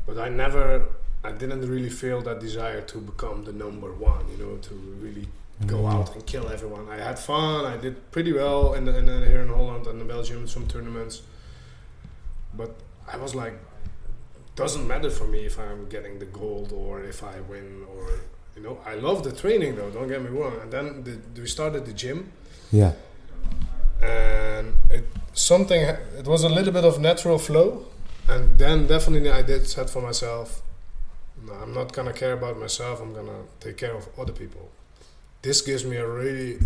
but I didn't really feel that desire to become the number one. You know, to really go out and kill everyone. I had fun. I did pretty well here in Holland and in Belgium in some tournaments. But I was like, doesn't matter for me if I'm getting the gold or if I win or, you know, I love the training though, don't get me wrong. And then we started the gym. Yeah. And it was a little bit of natural flow. And then definitely I did set for myself, no, I'm not gonna care about myself, I'm gonna take care of other people. This gives me a really,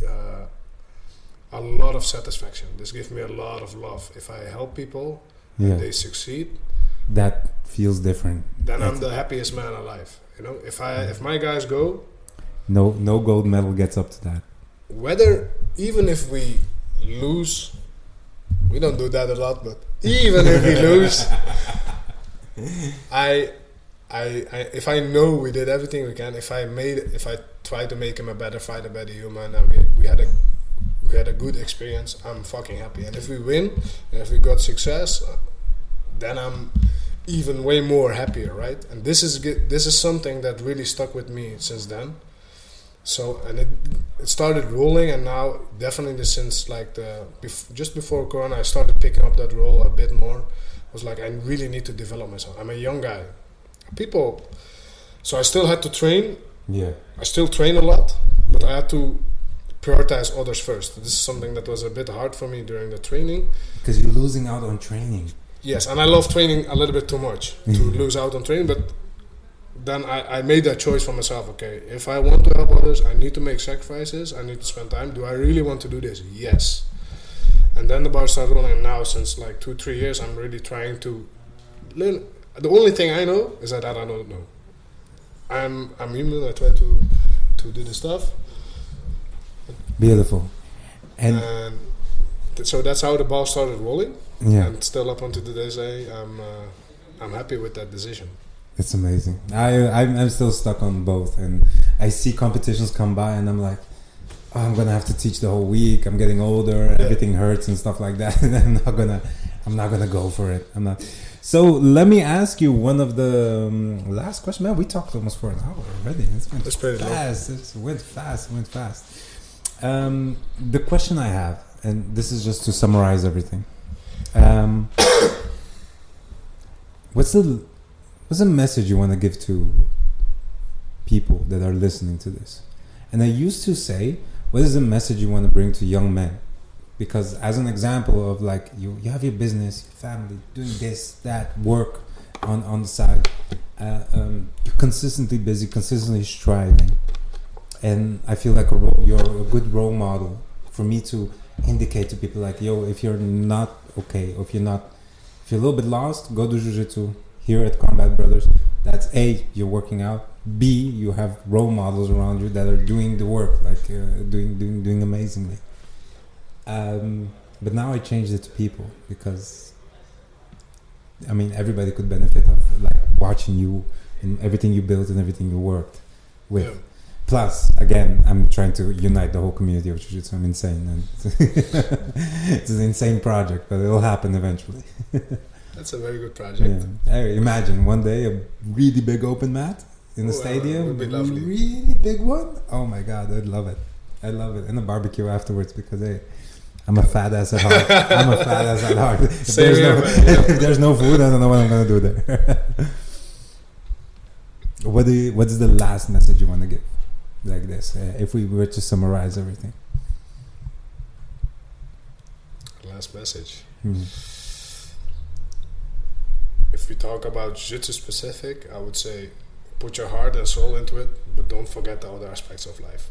a lot of satisfaction. This gives me a lot of love. If I help people and they succeed, that feels different. Then I'm the happiest man alive. You know, if my guys go, no gold medal gets up to that. Even if we lose, we don't do that a lot, but even if we lose, if I know we did everything we can, if I try to make him a better fighter, a better human, and we had a good experience, I'm fucking happy. And if we win, and if we got success, then I'm even way more happier, right? And this is something that really stuck with me since then. So, and it started rolling, and now definitely since like just before Corona, I started picking up that role a bit more. I was like, I really need to develop myself. I'm a young guy. So I still had to train. Yeah. I still train a lot, but I had to prioritize others first. This is something that was a bit hard for me during the training. Because you're losing out on training. Yes, and I love training a little bit too much to lose out on training, but then I made that choice for myself. Okay, if I want to help others, I need to make sacrifices, I need to spend time. Do I really want to do this? Yes. And then the bar started rolling, and now since like 2-3 years, I'm really trying to learn. The only thing I know is that I don't know. I'm human, I try to do the stuff. Beautiful. And so that's how the ball started rolling. Yeah. And still up until today's day, I'm happy with that decision. It's amazing. I'm still stuck on both, and I see competitions come by, and I'm like, oh, I'm gonna have to teach the whole week. I'm getting older. Yeah. Everything hurts and stuff like that. And I'm not gonna go for it. I'm not. So let me ask you one of the last questions. Man, we talked almost for an hour already. It's pretty fast. It went fast. The question I have, and this is just to summarize everything. What's the message you want to give to people that are listening to this? And I used to say, what is the message you want to bring to young men? Because as an example of like, you have your business, your family, doing this, that, work on the side. You're consistently busy, consistently striving. And I feel like you're a good role model for me to indicate to people like, yo, if you're not okay, or if you're a little bit lost, go do jiu-jitsu here at Combat Brothers. That's A, you're working out. B, you have role models around you that are doing the work, like doing amazingly. But now I changed it to people because, I mean, everybody could benefit of like watching you and everything you built and everything you worked with. Yeah. Plus, again, I'm trying to unite the whole community of jiu-jitsu. I'm insane, and it's an insane project, but it'll happen eventually. That's a very good project. Yeah. Hey, imagine one day a really big open mat in the stadium, would be lovely. Really big one. Oh my God, I'd love it. And a barbecue afterwards because hey, I'm a fat ass at heart. If there's no food, I don't know what I'm gonna do there. What's the last message you want to give? Like this, if we were to summarize everything. Last message. Mm-hmm. If we talk about jiu-jitsu specific, I would say put your heart and soul into it, but don't forget the other aspects of life.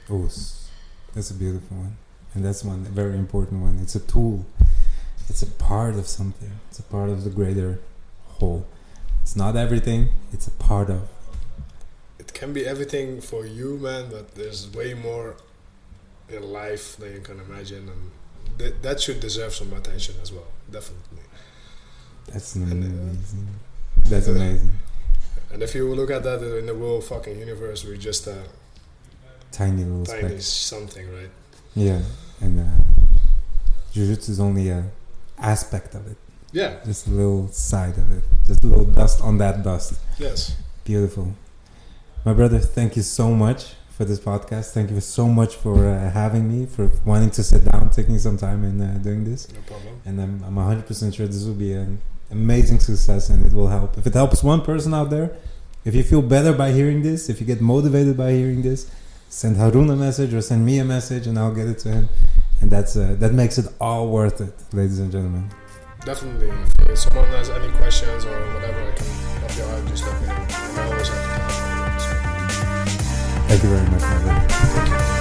Oh, that's a beautiful one. And that's one very important one. It's a tool. It's a part of something. It's a part of the greater whole. It's not everything. It's a part of. It can be everything for you, man, but there's way more in life than you can imagine, and that should deserve some attention as well, definitely. That's amazing. That's amazing. And if you look at that in the whole fucking universe, we're just a tiny something, right? Yeah, and jiu-jitsu is only an aspect of it. Yeah. Just a little side of it. Just a little dust on that dust. Yes. Beautiful. My brother, thank you so much for this podcast. Thank you so much for having me, for wanting to sit down, taking some time and doing this. No problem. And I'm 100% sure this will be an amazing success, and it will help. If it helps one person out there, if you feel better by hearing this, if you get motivated by hearing this, send Harun a message or send me a message and I'll get it to him. And that makes it all worth it, ladies and gentlemen. Definitely. If someone has any questions or whatever, I can help you out, just let me know. I'm always happy to help. Thank you very much, my brother. Thank you.